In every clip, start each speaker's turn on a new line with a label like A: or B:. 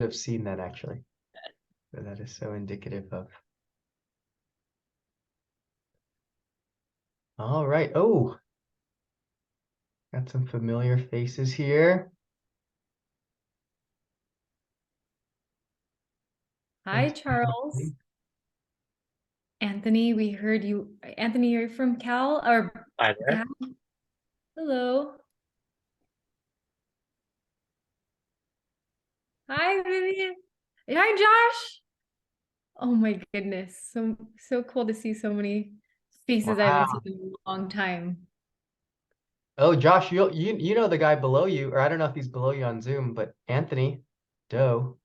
A: have seen that actually. But that is so indicative of. All right. Oh, got some familiar faces here.
B: Hi, Charles. Anthony, we heard you. Anthony, you're from Cal or
C: Hi there.
B: Cal? Hello. Hi, Vivian. Hi, Josh. Oh my goodness. So cool to see so many faces I haven't
A: Wow.
B: seen in a long time.
A: Oh, Josh, you know the guy below you, or I don't know if he's below you on Zoom, but Anthony Doe.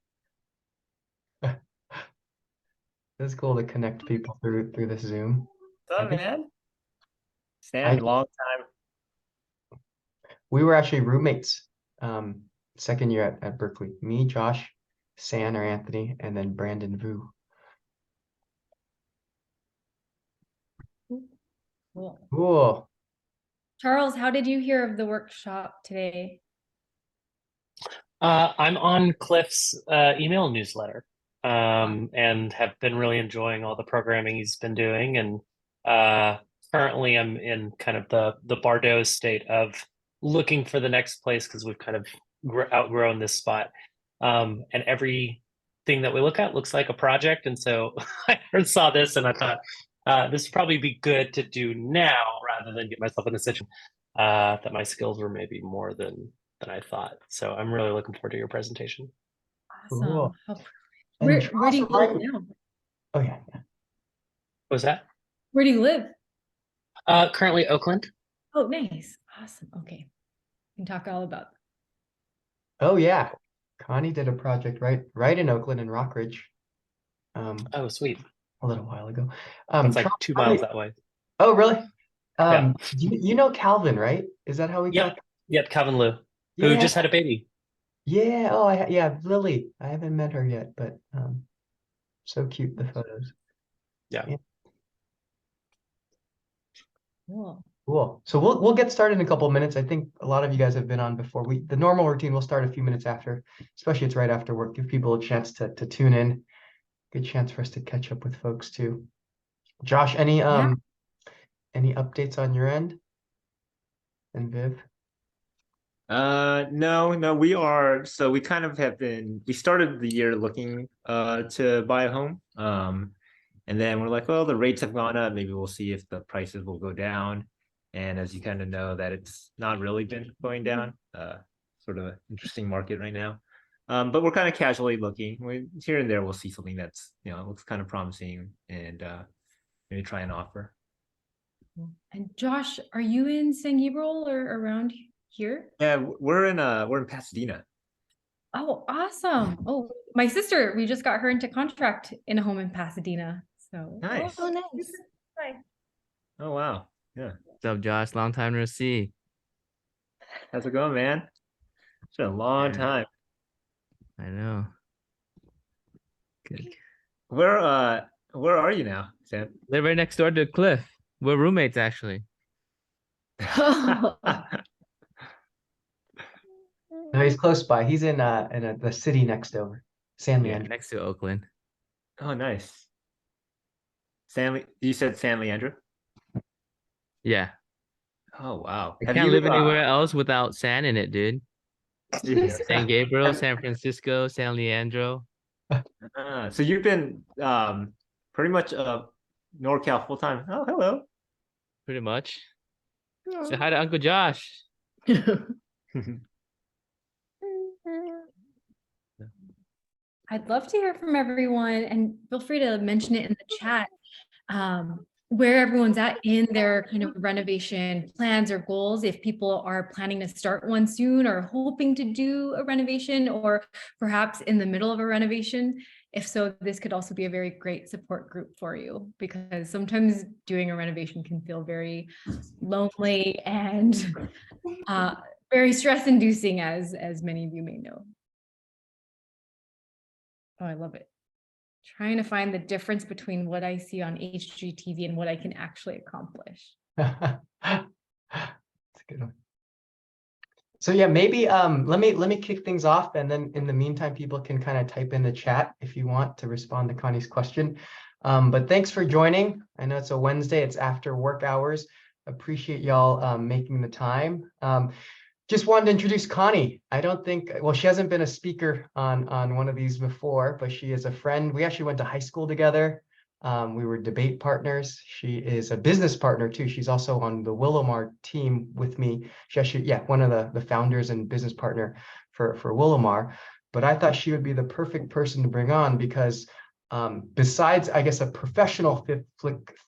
A: It's cool to connect people through this Zoom.
C: What's
A: I
C: up,
A: think
C: man? Stan, long time.
A: we were actually roommates second year at Berkeley. Me, Josh, San or Anthony, and then Brandon Vu.
B: Cool.
A: Cool.
B: Charles, how did you hear of the workshop today?
C: I'm on Cliff's email newsletter, and have been really enjoying all the programming he's been doing. And currently, I'm in kind of the Bordeaux state of looking for the next place because we've kind of outgrown this spot. And everything that we look at looks like a project. And so I first saw this and I thought this would probably be good to do now rather than get myself in a situation that my skills were maybe more than I thought. So I'm really looking forward to your presentation.
B: Awesome.
A: Cool.
B: Where
A: And
B: do you live
A: Charles,
B: now?
A: oh yeah.
C: What was that?
B: Where do you live?
C: Currently Oakland.
B: Oh, nice. Awesome. Okay. We can talk all about
A: Oh yeah. Connie did a project right in Oakland in Rockridge.
C: Oh, sweet.
A: A little while ago.
C: That's like
A: Charles,
C: 2 miles that way.
A: oh really?
C: Yeah.
A: You know Calvin, right? Is that how we
C: Yep.
A: got?
C: Yep. Calvin Liu, who
A: Yeah.
C: just had a baby.
A: Yeah. Oh, yeah, Lily. I haven't met her yet, but so cute, the photos.
C: Yeah.
B: cool.
A: Cool. So we'll get started in a couple of minutes. I think a lot of you guys have been on before. The normal routine will start a few minutes after, especially it's right after work. Give people a chance to tune in. Good chance for us to catch up with folks too. Josh, any updates on your end? And Viv?
D: No, we kind of we started the year looking to buy a home. And then we're like, well, the rates have gone up, maybe we'll see if the prices will go down. And as you kind of know, that it's not really been going down, sort of an interesting market right now. But we're kind of casually looking. Here and there we'll see something that's, looks kind of promising, and maybe try an offer.
B: And Josh, are you in San Gabriel or around here?
D: Yeah, we're in Pasadena.
B: Oh, awesome. Oh, my sister, we just got her into contract in a home in Pasadena. So
D: Nice.
B: Oh, nice. Hi.
D: Oh wow. Yeah.
E: What's up, Josh? Long time no see.
D: How's it going, man? It's been a long time.
E: I know. Good.
D: Where are you now, Sam?
E: Live right next door to Cliff. We're roommates, actually.
A: No, he's close by. He's in the city next over, San
E: Yeah,
A: Leandro.
E: next to Oakland.
D: Oh, nice. You said San Leandro?
E: Yeah.
D: Oh wow.
E: I can't live anywhere else without San in it, dude.
D: Yeah.
E: San Gabriel, San Francisco, San Leandro.
D: So you've been pretty much NorCal full time. Oh, hello.
E: Pretty much. Say hi to Uncle Josh.
B: I'd love to hear from everyone, and feel free to mention it in the chat, where everyone's at in their kind of renovation plans or goals. If people are planning to start one soon or hoping to do a renovation, or perhaps in the middle of a renovation. If so, this could also be a very great support group for you, because sometimes doing a renovation can feel very lonely and very stress inducing, as many of you may know. Oh, I love it. Trying to find the difference between what I see on HGTV and what I can actually accomplish.
A: That's a good one. So yeah, maybe let me kick things off, and then in the meantime, people can kind of type in the chat if you want to respond to Connie's question. But thanks for joining. I know it's a Wednesday, it's after work hours. Appreciate y'all making the time. Just wanted to introduce Connie. I don't think, well, she hasn't been a speaker on one of these before, but she is a friend. We actually went to high school together. We were debate partners. She is a business partner too. She's also on the Willowmar team with me. She actually, yeah, one of the founders and business partner for Willowmar. But I thought she would be the perfect person to bring on because besides, I guess, a professional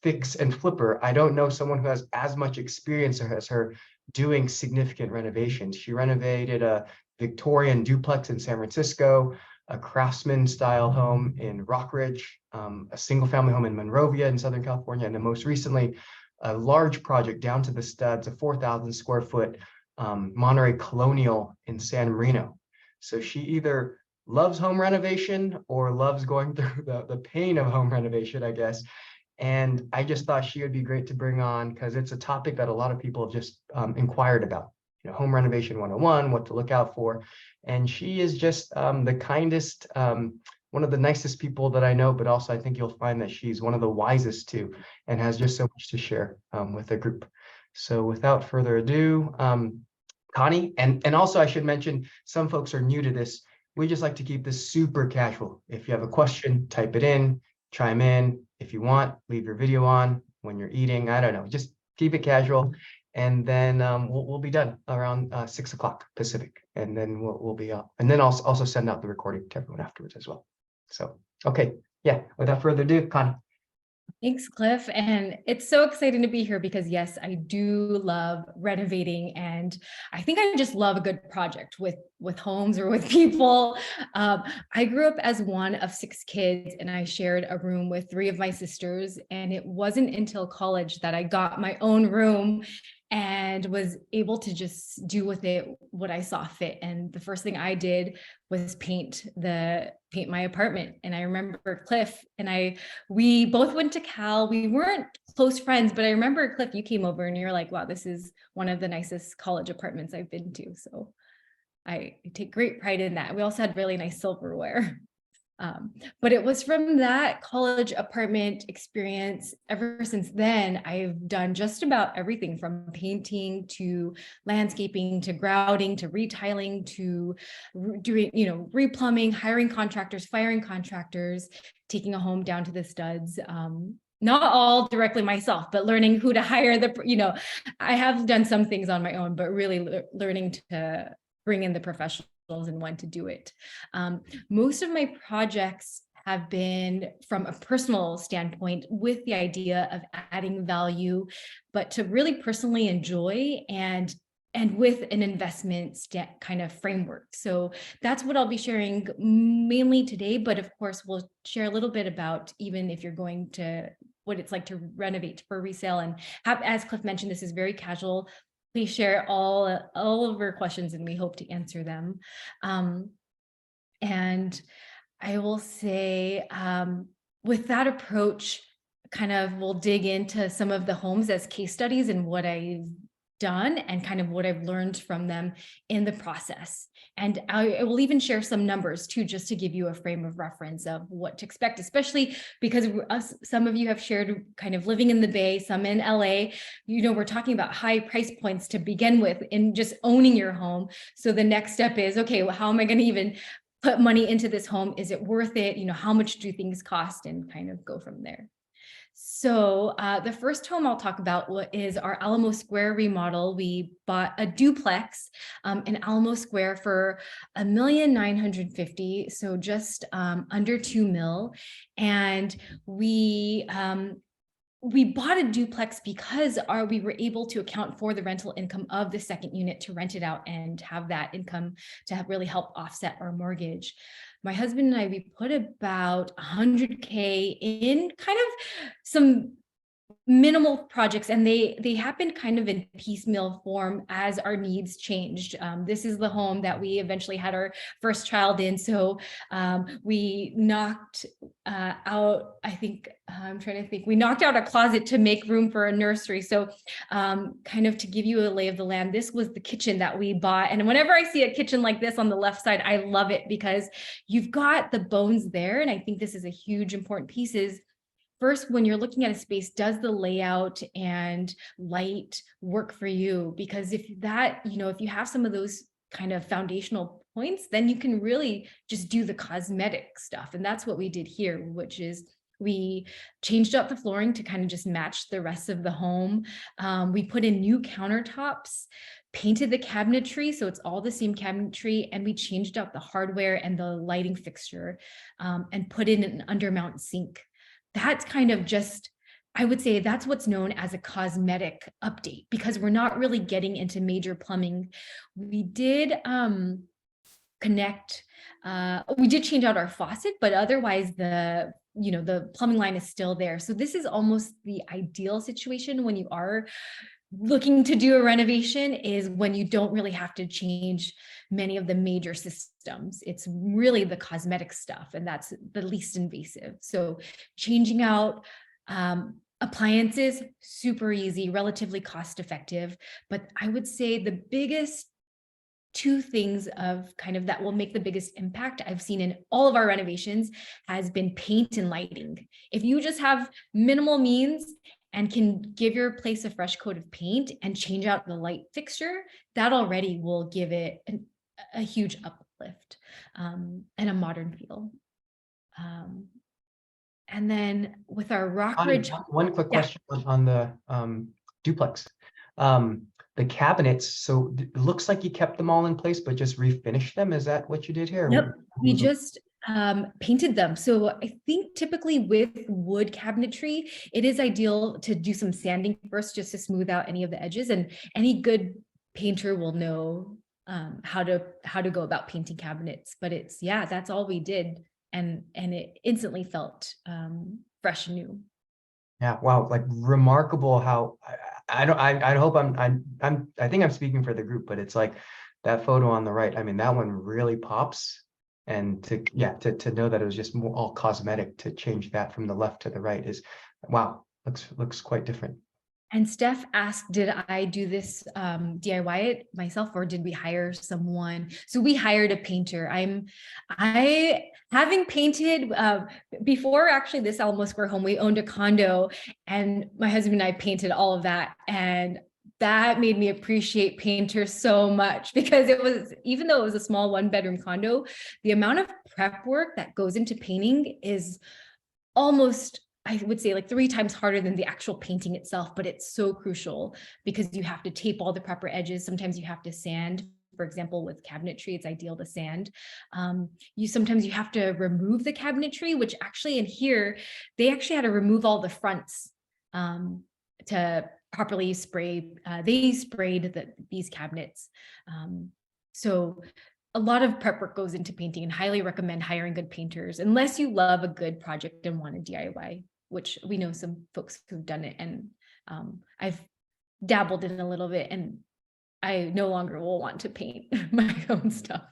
A: fix and flipper, I don't know someone who has as much experience as her doing significant renovations. She renovated a Victorian duplex in San Francisco, a craftsman style home in Rockridge, a single family home in Monrovia in Southern California, and then most recently, a large project down to the studs, a 4,000 square foot Monterey Colonial in San Marino. So she either loves home renovation or loves going through the pain of home renovation, I guess. And I just thought she would be great to bring on because it's a topic that a lot of people have just inquired about. You know, home renovation 101, what to look out for. And she is just the kindest, one of the nicest people that I know, but also I think you'll find that she's one of the wisest too, and has just so much to share with the group. So without further ado, Connie, and also I should mention, some folks are new to this. We just like to keep this super casual. If you have a question, type it in, chime in. If you want, leave your video on when you're eating. I don't know, just keep it casual. And then we'll be done around 6 o'clock Pacific. And then we'll be up. And then I'll also send out the recording to everyone afterwards as well. So, okay. Yeah, without further ado, Connie.
B: Thanks, Cliff. And it's so exciting to be here because yes, I do love renovating. And I think I just love a good project with homes or with people. I grew up as one of 6 kids and I shared a room with 3 of my sisters. And it wasn't until college that I got my own room and was able to just do with it what I saw fit. And the first thing I did was paint my apartment. And I remember Cliff and we both went to Cal. We weren't close friends, but I remember Cliff, you came over and you're like, wow, this is one of the nicest college apartments I've been to. So I take great pride in that. We also had really nice silverware. But it was from that college apartment experience. Ever since then, I've done just about everything from painting to landscaping to grouting to retiling to doing, replumbing, hiring contractors, firing contractors, taking a home down to the studs. Not all directly myself, but learning who to hire. I have done some things on my own, but really learning to bring in the professionals and when to do it. Most of my projects have been from a personal standpoint with the idea of adding value, but to really personally enjoy and with an investment kind of framework. So that's what I'll be sharing mainly today, but of course we'll share a little bit about even if you're going to what it's like to renovate for resale and have, as Cliff mentioned, this is very casual. Please share all of your questions and we hope to answer them. And I will say with that approach, kind of we'll dig into some of the homes as case studies and what I've done and kind of what I've learned from them in the process. And I will even share some numbers too, just to give you a frame of reference of what to expect, especially because some of you have shared kind of living in the Bay, some in LA, we're talking about high price points to begin with in just owning your home. So the next step is, okay, well, how am I going to even put money into this home? Is it worth it? How much do things cost and kind of go from there. So the first home I'll talk about is our Alamo Square remodel. We bought a duplex in Alamo Square for $1,950,000, so just under $2 million. And we bought a duplex because we were able to account for the rental income of the second unit to rent it out and have that income to really help offset our mortgage. My husband and I, we put about $100K in kind of some minimal projects, and they happened kind of in piecemeal form as our needs changed. This is the home that we eventually had our first child in, so we knocked out, I think, I'm trying to think, we knocked out a closet to make room for a nursery. So kind of to give you a lay of the land, this was the kitchen that we bought. And whenever I see a kitchen like this on the left side, I love it because you've got the bones there. And I think this is a huge important piece is, first, when you're looking at a space, does the layout and light work for you? Because if that, if you have some of those kind of foundational points, then you can really just do the cosmetic stuff. And that's what we did here, which is we changed up the flooring to kind of just match the rest of the home. We put in new countertops, painted the cabinetry, so it's all the same cabinetry, and we changed up the hardware and the lighting fixture, and put in an undermount sink. That's kind of just, I would say that's what's known as a cosmetic update, because we're not really getting into major plumbing. We did we did change out our faucet, but otherwise the plumbing line is still there. So this is almost the ideal situation when you are looking to do a renovation, is when you don't really have to change many of the major systems. It's really the cosmetic stuff, and that's the least invasive. So changing out appliances, super easy, relatively cost effective. But I would say the biggest two things of kind of that will make the biggest impact I've seen in all of our renovations has been paint and lighting. If you just have minimal means and can give your place a fresh coat of paint and change out the light fixture, that already will give it a huge uplift, and a modern feel. And then with our Rockridge,
A: one quick question on the duplex. The cabinets, so it looks like you kept them all in place, but just refinished them. Is that what you did here?
B: Yep, we just painted them. So I think typically with wood cabinetry, it is ideal to do some sanding first, just to smooth out any of the edges. And any good painter will know how to go about painting cabinets. But it's, yeah, that's all we did, and it instantly felt fresh and new.
A: Yeah, wow, like remarkable how I hope I think I'm speaking for the group, but it's like that photo on the right. I mean, that one really pops. And to know that it was just more all cosmetic, to change that from the left to the right is, wow, looks quite different.
B: And Steph asked, did I do this DIY it myself, or did we hire someone? So we hired a painter. Having painted before actually this Alamo Square home, we owned a condo, and my husband and I painted all of that. And that made me appreciate painters so much, because it was, even though it was a small 1-bedroom condo, the amount of prep work that goes into painting is almost, I would say, like 3 times harder than the actual painting itself. But it's so crucial because you have to tape all the proper edges. Sometimes you have to sand. For example, with cabinetry, it's ideal to sand. Sometimes you have to remove the cabinetry, which actually in here, they actually had to remove all the fronts to properly spray. They sprayed these cabinets. So a lot of prep work goes into painting, and highly recommend hiring good painters, unless you love a good project and want to DIY, which we know some folks who've done it. And I've dabbled in a little bit, and I no longer will want to paint my own stuff.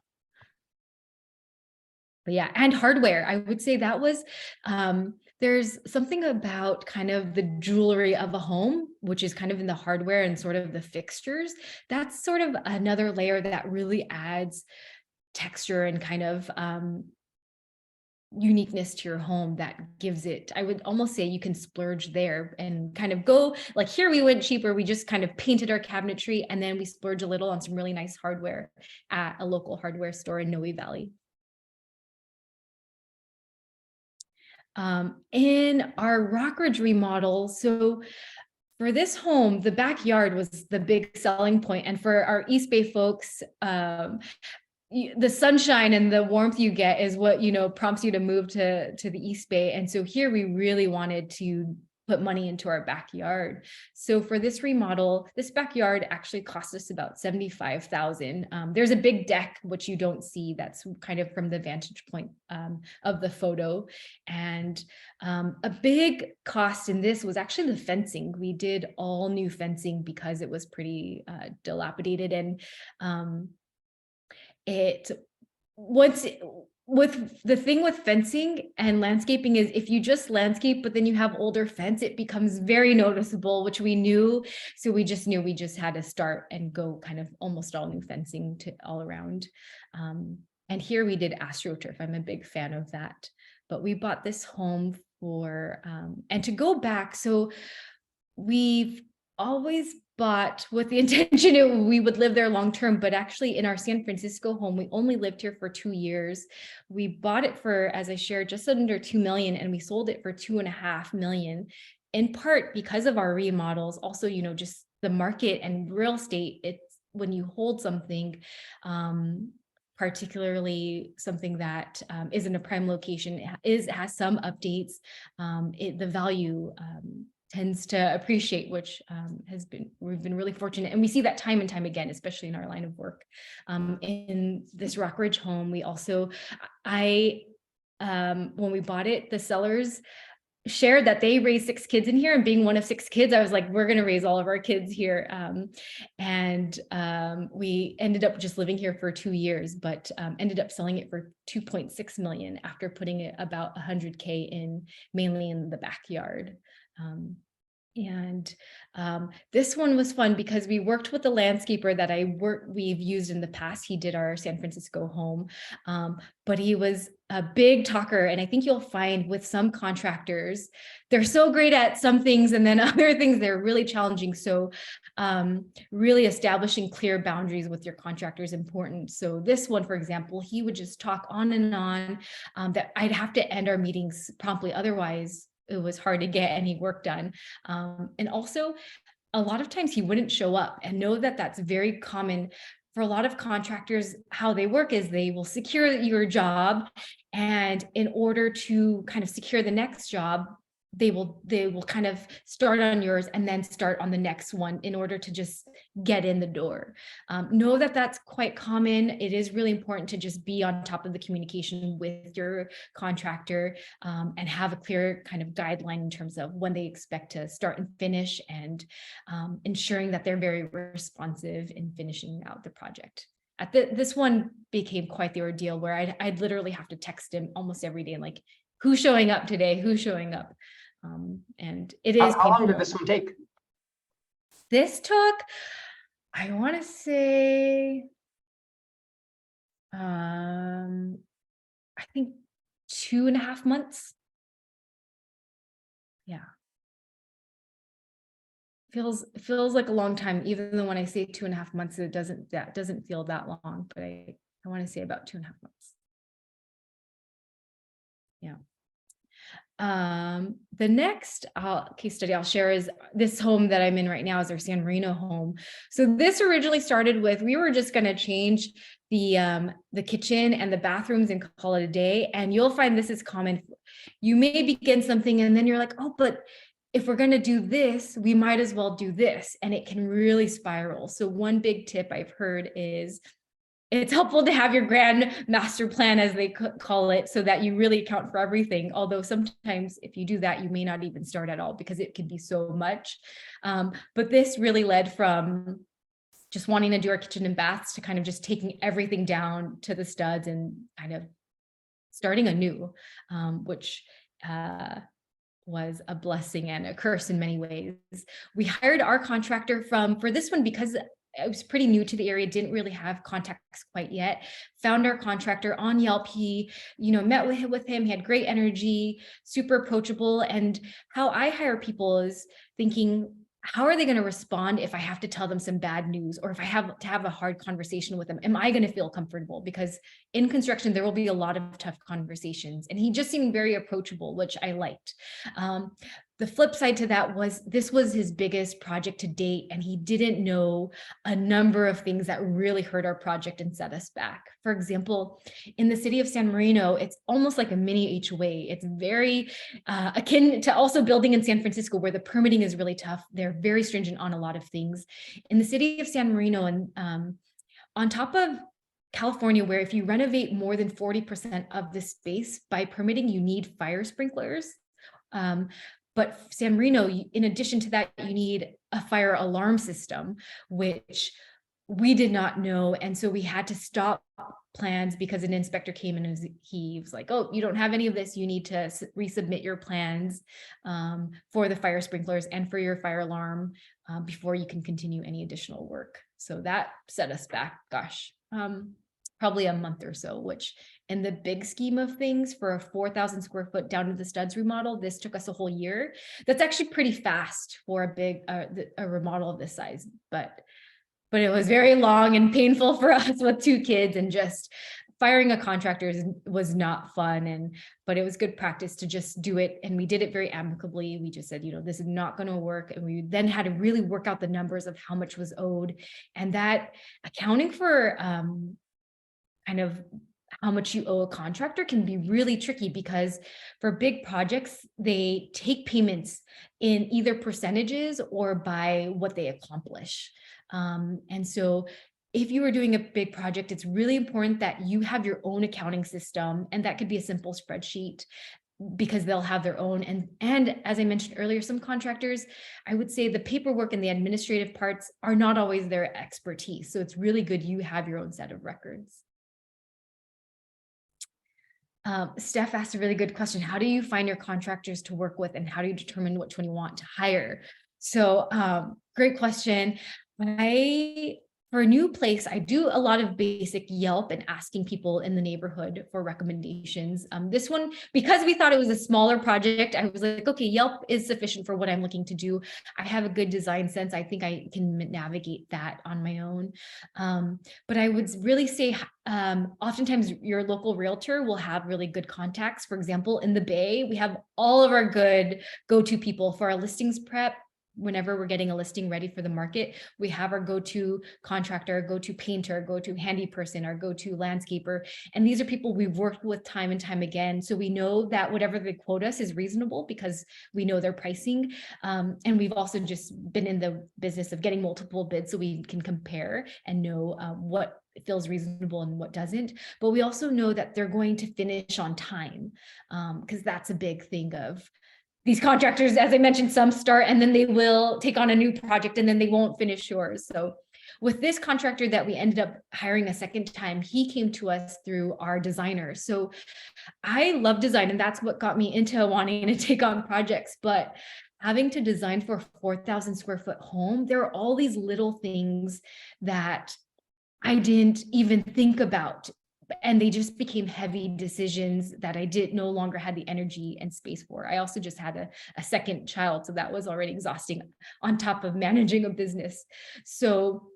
B: But yeah, and hardware, I would say that was, there's something about kind of the jewelry of a home, which is kind of in the hardware and sort of the fixtures. That's sort of another layer that really adds texture and kind of uniqueness to your home, that gives it, I would almost say you can splurge there and kind of go, like here we went cheaper, we just kind of painted our cabinetry, and then we splurge a little on some really nice hardware at a local hardware store in Noe Valley. In our Rockridge remodel, so for this home, the backyard was the big selling point. And for our East Bay folks, the sunshine and the warmth you get is what, prompts you to move to the East Bay. And so here we really wanted to put money into our backyard. So for this remodel, this backyard actually cost us about $75,000. There's a big deck, which you don't see, that's kind of from the vantage point of the photo. And a big cost in this was actually the fencing. We did all new fencing because it was pretty dilapidated, and with the thing with fencing and landscaping is if you just landscape, but then you have older fence, it becomes very noticeable, which we knew. So we just knew we just had to start and go kind of almost all new fencing to all around. And here we did AstroTurf. I'm a big fan of that. But we bought this home for, and to go back, so we've always bought with the intention we would live there long term, but actually in our San Francisco home, we only lived here for 2 years. We bought it for, as I shared, just under 2 million, and we sold it for 2.5 million, in part because of our remodels. Also, you know, just the market and real estate, it's when you hold something, particularly something that is in a prime location, has some updates, the value tends to appreciate, which we've been really fortunate. And we see that time and time again, especially in our line of work. In this Rockridge home, we also, when we bought it, the sellers shared that they raised 6 kids in here, and being one of 6 kids, I was like, we're going to raise all of our kids here. We ended up just living here for 2 years, but ended up selling it for 2.6 million after putting it about 100K in, mainly in the backyard. This one was fun because we worked with the landscaper that we've used in the past. He did our San Francisco home, but he was a big talker. And I think you'll find with some contractors, they're so great at some things, and then other things they're really challenging. So really establishing clear boundaries with your contractor is important. So this one, for example, he would just talk on and on, that I'd have to end our meetings promptly. Otherwise, it was hard to get any work done. And also, a lot of times he wouldn't show up, and know that that's very common for a lot of contractors. How they work is they will secure your job, and in order to kind of secure the next job, they will kind of start on yours and then start on the next one in order to just get in the door. Know that that's quite common. It is really important to just be on top of the communication with your contractor, and have a clear kind of guideline in terms of when they expect to start and finish, and ensuring that they're very responsive in finishing out the project. This one became quite the ordeal where I'd literally have to text him almost every day and like, who's showing up today? Who's showing up? And it is
A: How long did this one take?
B: This took, I want to say, I think 2.5 months. Yeah. Feels like a long time, even though when I say 2.5 months, that doesn't feel that long, but I want to say about 2.5 months. Yeah. The next case study I'll share is this home that I'm in right now is our San Marino home. So this originally started with, we were just going to change the kitchen and the bathrooms and call it a day. And you'll find this is common. You may begin something and then you're like, oh, but if we're going to do this, we might as well do this. And it can really spiral. So one big tip I've heard is, it's helpful to have your grand master plan, as they call it, so that you really account for everything. Although sometimes if you do that, you may not even start at all because it can be so much. But this really led from just wanting to do our kitchen and baths to kind of just taking everything down to the studs and kind of starting anew, which was a blessing and a curse in many ways. We hired our contractor for this one because I was pretty new to the area, didn't really have contacts quite yet. Found our contractor on Yelp. He, met with him. He had great energy, super approachable. And how I hire people is thinking, how are they going to respond if I have to tell them some bad news, or if I have to have a hard conversation with them? Am I going to feel comfortable? Because in construction, there will be a lot of tough conversations. And he just seemed very approachable, which I liked. the flip side to that was this was his biggest project to date, and he didn't know a number of things that really hurt our project and set us back. For example, in the city of San Marino, it's almost like a mini HOA. It's very akin to also building in San Francisco, where the permitting is really tough. They're very stringent on a lot of things. In the city of San Marino, and on top of California, where if you renovate more than 40% of the space by permitting, you need fire sprinklers. But San Marino, in addition to that, you need a fire alarm system, which we did not know. And so we had to stop plans because an inspector came in and he was like, oh, you don't have any of this. You need to resubmit your plans for the fire sprinklers and for your fire alarm before you can continue any additional work. So that set us back, gosh, probably a month or so, which in the big scheme of things for a 4,000 square foot down to the studs remodel, this took us a whole year. That's actually pretty fast for a big a remodel of this size, but it was very long and painful for us with 2 kids, and just firing a contractor was not fun. But it was good practice to just do it. And we did it very amicably. We just said, this is not going to work. And we then had to really work out the numbers of how much was owed, and that accounting for kind of how much you owe a contractor can be really tricky, because for big projects, they take payments in either percentages or by what they accomplish. And so if you are doing a big project, it's really important that you have your own accounting system, and that could be a simple spreadsheet, because they'll have their own. And as I mentioned earlier, some contractors, I would say the paperwork and the administrative parts are not always their expertise. So it's really good you have your own set of records. Steph asked a really good question. How do you find your contractors to work with, and how do you determine which one you want to hire? So great question. For a new place, I do a lot of basic Yelp and asking people in the neighborhood for recommendations. This one, because we thought it was a smaller project, I was like, okay, Yelp is sufficient for what I'm looking to do. I have a good design sense. I think I can navigate that on my own. But I would really say, oftentimes your local realtor will have really good contacts. For example, in the Bay, we have all of our good go-to people for our listings prep. Whenever we're getting a listing ready for the market, we have our go-to contractor, go-to painter, go-to handy person, our go-to landscaper. And these are people we've worked with time and time again. So we know that whatever they quote us is reasonable because we know their pricing. And we've also just been in the business of getting multiple bids so we can compare and know what feels reasonable and what doesn't. But we also know that they're going to finish on time, because that's a big thing of these contractors. As I mentioned, some start and then they will take on a new project and then they won't finish yours. So with this contractor that we ended up hiring a second time, he came to us through our designer. So I love design, and that's what got me into wanting to take on projects. But having to design for a 4,000 square foot home, there are all these little things that I didn't even think about. And they just became heavy decisions that I no longer had the energy and space for. I also just had a second child, so that was already exhausting on top of managing a business. So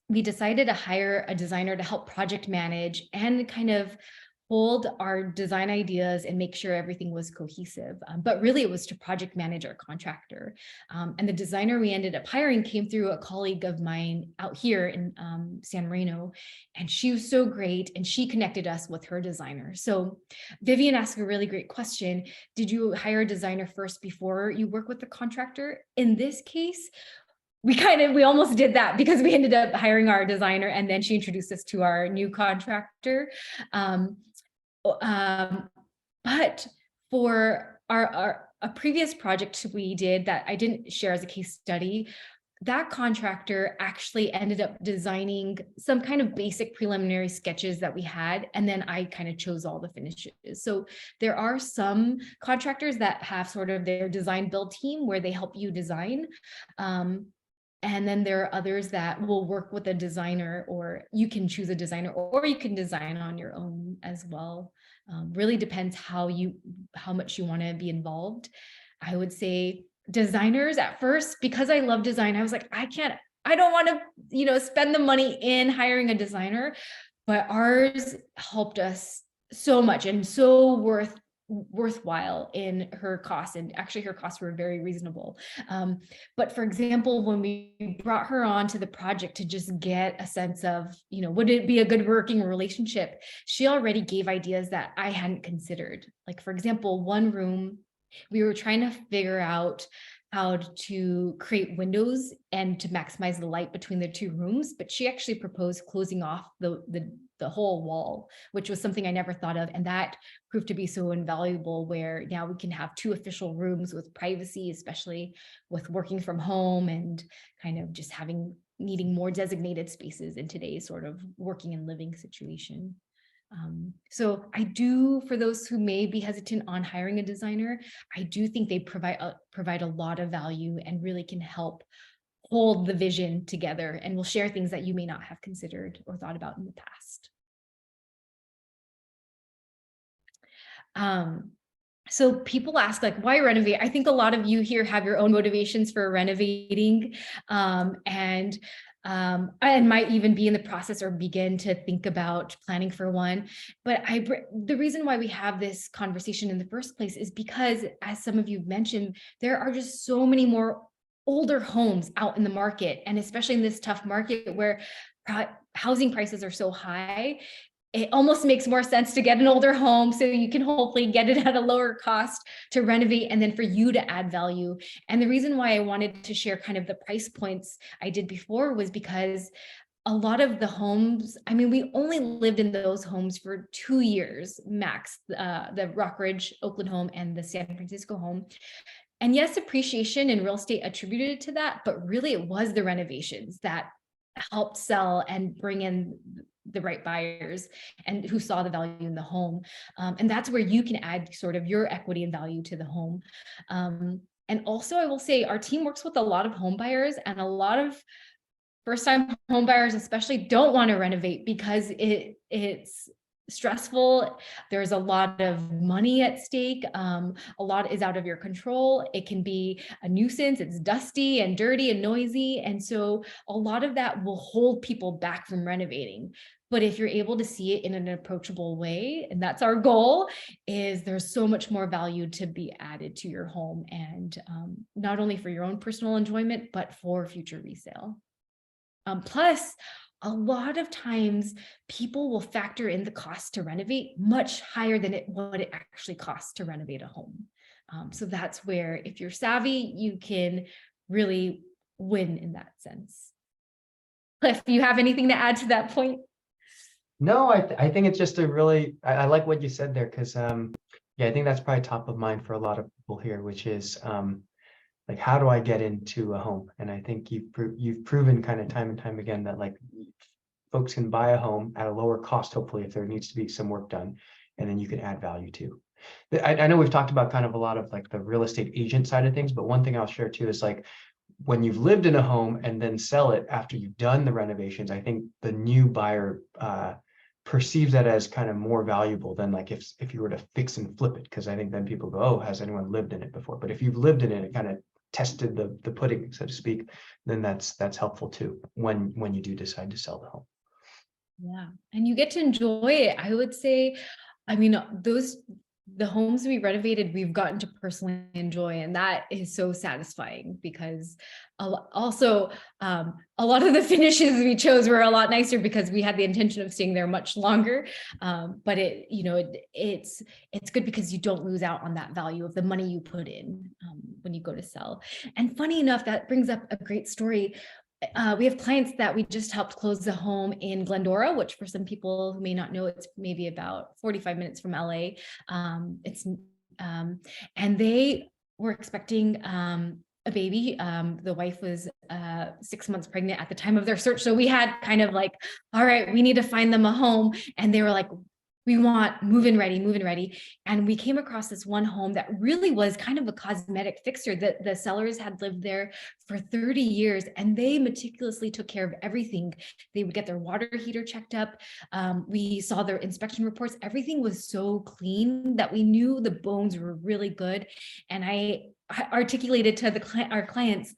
B: we decided to hire a designer to help project manage and kind of hold our design ideas and make sure everything was cohesive. But really it was to project manage our contractor. And the designer we ended up hiring came through a colleague of mine out here in San Marino, and she was so great, and she connected us with her designer. So Vivian asked a really great question. Did you hire a designer first before you work with the contractor? In this case, we almost did that, because we ended up hiring our designer and then she introduced us to our new contractor. But for a previous project we did that I didn't share as a case study, that contractor actually ended up designing some kind of basic preliminary sketches that we had, and then I kind of chose all the finishes. So there are some contractors that have sort of their design build team where they help you design. And then there are others that will work with a designer, or you can choose a designer, or you can design on your own as well. Really depends how much you want to be involved. I would say designers at first, because I love design, I was like, I don't want to, spend the money in hiring a designer, but ours helped us so much and so worthwhile in her costs, and actually her costs were very reasonable. But for example, when we brought her on to the project to just get a sense of, would it be a good working relationship, she already gave ideas that I hadn't considered. Like, for example, one room, we were trying to figure out how to create windows and to maximize the light between the two rooms, but she actually proposed closing off the whole wall, which was something I never thought of. And that proved to be so invaluable, where now we can have two official rooms with privacy, especially with working from home and kind of just needing more designated spaces in today's sort of working and living situation. So I do, for those who may be hesitant on hiring a designer, I do think they provide a lot of value and really can help hold the vision together, and will share things that you may not have considered or thought about in the past. So people ask, like, why renovate? I think a lot of you here have your own motivations for renovating, and might even be in the process or begin to think about planning for one. But the reason why we have this conversation in the first place is because, as some of you mentioned, there are just so many more older homes out in the market, and especially in this tough market where housing prices are so high. It almost makes more sense to get an older home so you can hopefully get it at a lower cost to renovate, and then for you to add value. And the reason why I wanted to share kind of the price points I did before was because a lot of the homes, I mean, we only lived in those homes for 2 years max, the Rockridge Oakland home and the San Francisco home. And yes, appreciation in real estate attributed to that, but really it was the renovations that helped sell and bring in the right buyers and who saw the value in the home. And that's where you can add sort of your equity and value to the home. And also, I will say our team works with a lot of home buyers, and a lot of first-time home buyers especially don't want to renovate because it's stressful. There's a lot of money at stake. A lot is out of your control. It can be a nuisance. It's dusty and dirty and noisy. And so a lot of that will hold people back from renovating. But if you're able to see it in an approachable way, and that's our goal, is there's so much more value to be added to your home, and not only for your own personal enjoyment, but for future resale. Plus, a lot of times people will factor in the cost to renovate much higher than what it actually costs to renovate a home. So that's where, if you're savvy, you can really win in that sense. Cliff, do you have anything to add to that point?
A: No, I think it's just I like what you said there, because yeah, I think that's probably top of mind for a lot of people here, which is like, how do I get into a home? And I think you've proven kind of time and time again that, like, folks can buy a home at a lower cost, hopefully, if there needs to be some work done, and then you can add value too. I know we've talked about kind of a lot of like the real estate agent side of things, but one thing I'll share too is, like, when you've lived in a home and then sell it after you've done the renovations, I think the new buyer perceives that as kind of more valuable than, like, if you were to fix and flip it, because I think then people go, oh, has anyone lived in it before? But if you've lived in it, it kind of tested the pudding, so to speak, then that's helpful too when you do decide to sell the home.
B: Yeah, and you get to enjoy it. I would say, I mean, the homes we renovated, we've gotten to personally enjoy, and that is so satisfying, because also a lot of the finishes we chose were a lot nicer because we had the intention of staying there much longer. But it's good because you don't lose out on that value of the money you put in when you go to sell. And funny enough, that brings up a great story. We have clients that we just helped close the home in Glendora, which for some people who may not know, it's maybe about 45 minutes from LA. And they were expecting a baby. The wife was 6 months pregnant at the time of their search. So we had kind of like, all right, we need to find them a home. And they were like, we want move-in ready. And we came across this one home that really was kind of a cosmetic fixer. The sellers had lived there for 30 years, and they meticulously took care of everything. They would get their water heater checked up. We saw their inspection reports. Everything was so clean that we knew the bones were really good. And I articulated to our clients,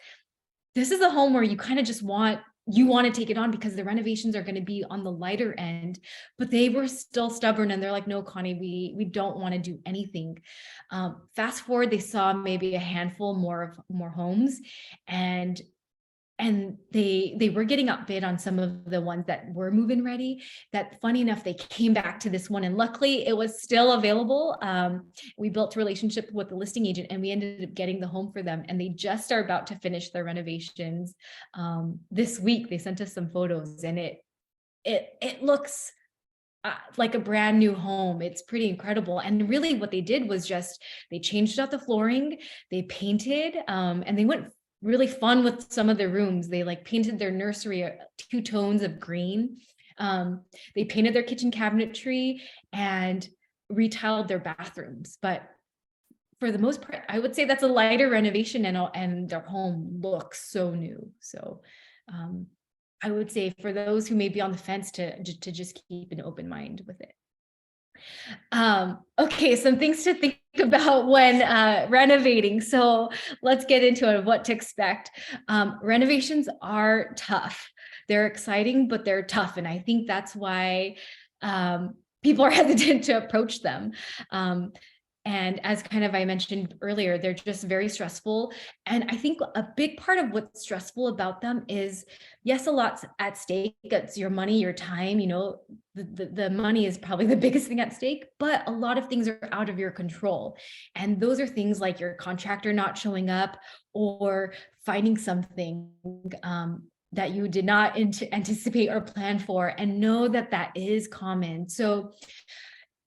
B: this is a home where you kind of just want you want to take it on because the renovations are going to be on the lighter end, but they were still stubborn and they're like, no, Connie, we don't want to do anything. Fast forward, they saw maybe a handful more homes, and they were getting outbid on some of the ones that were move-in ready. That, funny enough, they came back to this one, and luckily it was still available. We built a relationship with the listing agent, and we ended up getting the home for them, and they just are about to finish their renovations this week. They sent us some photos, and it looks like a brand new home. It's pretty incredible. And really what they did was just, they changed out the flooring, they painted, and they went really fun with some of the rooms. They like painted their nursery 2 tones of green. They painted their kitchen cabinetry and retiled their bathrooms. But for the most part, I would say that's a lighter renovation, and their home looks so new. So I would say for those who may be on the fence to just keep an open mind with it. Okay, some things to think about when renovating. So let's get into it, what to expect. Renovations are tough. They're exciting, but they're tough. And I think that's why people are hesitant to approach them. And as kind of I mentioned earlier, they're just very stressful. And I think a big part of what's stressful about them is, yes, a lot's at stake. It's your money, your time, you know, the money is probably the biggest thing at stake, but a lot of things are out of your control. And those are things like your contractor not showing up, or finding something that you did not anticipate or plan for, and know that that is common. So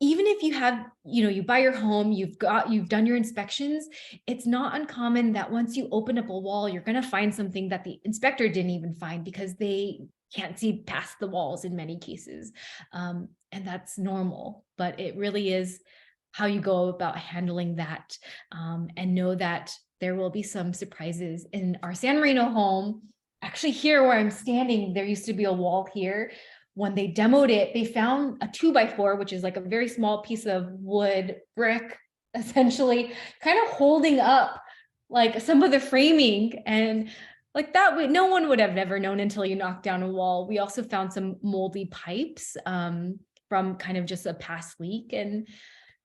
B: even if you have, you know, you buy your home, you've done your inspections, it's not uncommon that once you open up a wall, you're going to find something that the inspector didn't even find, because they can't see past the walls in many cases. And that's normal, but it really is how you go about handling that, and know that there will be some surprises. In our San Marino home, actually here where I'm standing, there used to be a wall here. When they demoed it, they found a 2x4, which is like a very small piece of wood brick, essentially kind of holding up like some of the framing. And like that way, no one would have never known until you knocked down a wall. We also found some moldy pipes from kind of just a past leak. And,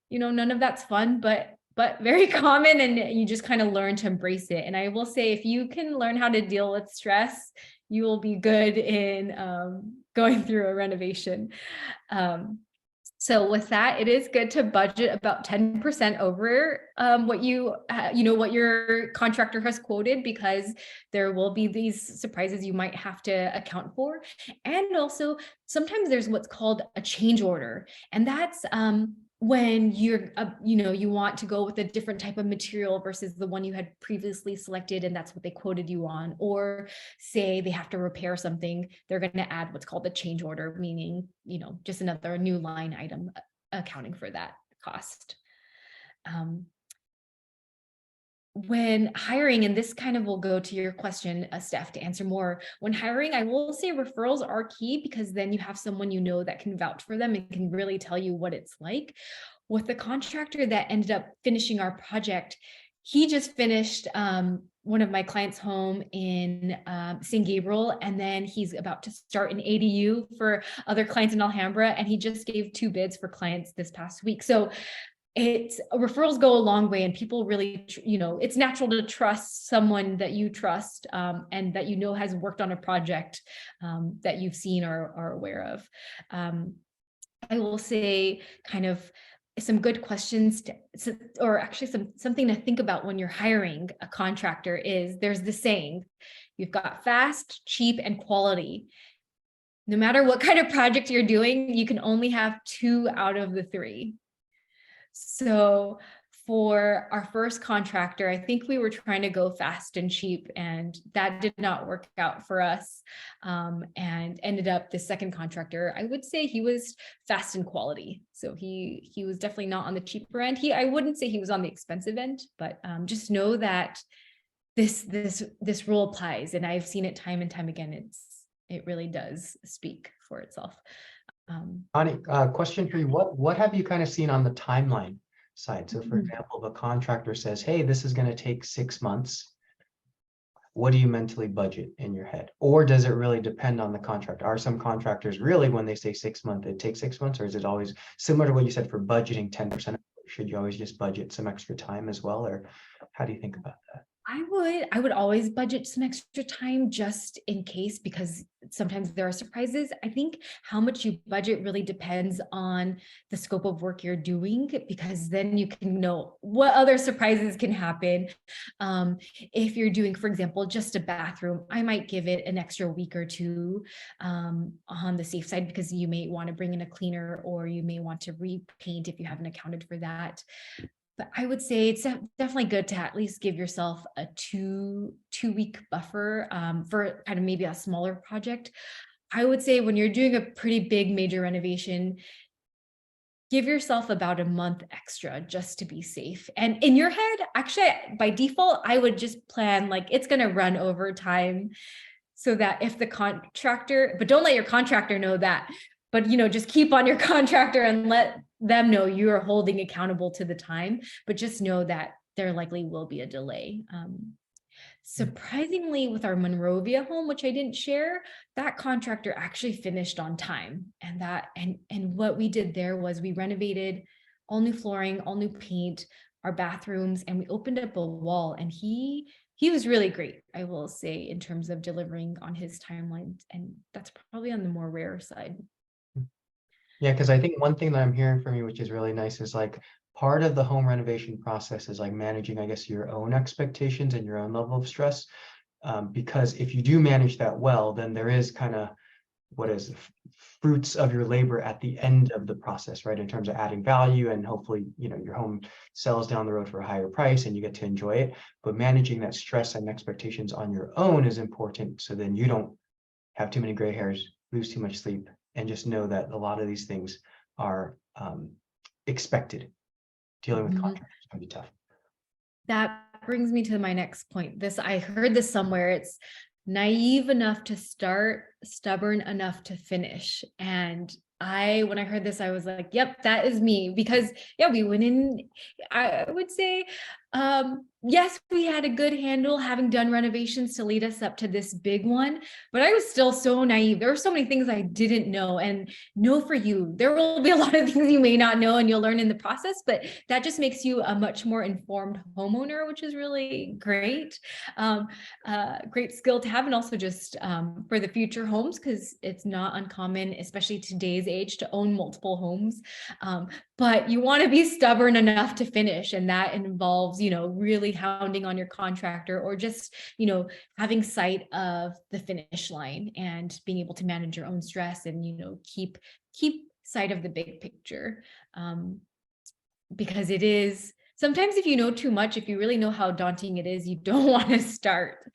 B: you know, none of that's fun, but very common, and you just kind of learn to embrace it. And I will say, if you can learn how to deal with stress, you will be good in going through a renovation. So with that, it is good to budget about 10% over what what your contractor has quoted, because there will be these surprises you might have to account for. And also sometimes there's what's called a change order, and that's when you're, you want to go with a different type of material versus the one you had previously selected, and that's what they quoted you on. Or say they have to repair something, they're going to add what's called a change order, meaning, just another new line item accounting for that cost. When hiring, and this kind of will go to your question, Steph, to answer more. When hiring, I will say referrals are key, because then you have someone that can vouch for them and can really tell you what it's like. With the contractor that ended up finishing our project, he just finished one of my clients' home in San Gabriel, and then he's about to start an ADU for other clients in Alhambra, and he just gave 2 bids for clients this past week. So referrals go a long way, and people really, it's natural to trust someone that you trust and that has worked on a project that you've seen or are aware of. I will say kind of some good questions or actually something to think about when you're hiring a contractor is, there's the saying, you've got fast, cheap, and quality. No matter what kind of project you're doing, you can only have 2 out of the 3. So for our first contractor, I think we were trying to go fast and cheap, and that did not work out for us. And ended up the second contractor, I would say he was fast in quality. So he was definitely not on the cheaper end. I wouldn't say he was on the expensive end, but just know that this rule applies, and I've seen it time and time again. It really does speak for itself.
A: Connie, question for you. What have you kind of seen on the timeline side? So for example, if a contractor says, hey, this is going to take 6 months, what do you mentally budget in your head? Or does it really depend on the contract? Are some contractors really, when they say 6 months, it takes 6 months, or is it always similar to what you said for budgeting 10%? Should you always just budget some extra time as well? Or how do you think about that?
B: I would always budget some extra time just in case, because sometimes there are surprises. I think how much you budget really depends on the scope of work you're doing, because then you can know what other surprises can happen. If you're doing, for example, just a bathroom, I might give it an extra week or two on the safe side, because you may want to bring in a cleaner, or you may want to repaint if you haven't accounted for that. But I would say it's definitely good to at least give yourself a two-week buffer for kind of maybe a smaller project. I would say when you're doing a pretty big major renovation, give yourself about a month extra just to be safe. And in your head, actually, by default, I would just plan like it's going to run over time, so that if the contractor, but don't let your contractor know that, but just keep on your contractor and let them know you are holding accountable to the time, but just know that there likely will be a delay. Surprisingly, with our Monrovia home, which I didn't share, that contractor actually finished on time. And what we did there was we renovated all new flooring, all new paint, our bathrooms, and we opened up a wall, and he was really great, I will say, in terms of delivering on his timelines. And that's probably on the more rare side.
A: Yeah, because I think one thing that I'm hearing from you, which is really nice, is like part of the home renovation process is like managing, I guess, your own expectations and your own level of stress. Because if you do manage that well, then there is kind of fruits of your labor at the end of the process, right? In terms of adding value, and hopefully, your home sells down the road for a higher price and you get to enjoy it. But managing that stress and expectations on your own is important. So then you don't have too many gray hairs, lose too much sleep, and just know that a lot of these things are expected. Dealing with contractors can be tough.
B: That brings me to my next point. I heard this somewhere. It's naive enough to start, stubborn enough to finish. And when I heard this, I was like, yep, that is me. Because we went in, I would say, yes, we had a good handle having done renovations to lead us up to this big one, but I was still so naive. There were so many things I didn't know, and for you, there will be a lot of things you may not know and you'll learn in the process, but that just makes you a much more informed homeowner, which is really great. Great skill to have, and also just for the future homes, because it's not uncommon, especially today's age, to own multiple homes. But you want to be stubborn enough to finish, and that involves, really hounding on your contractor, or just, having sight of the finish line and being able to manage your own stress and, keep sight of the big picture. Because it is sometimes, if you know too much, if you really know how daunting it is, you don't want to start.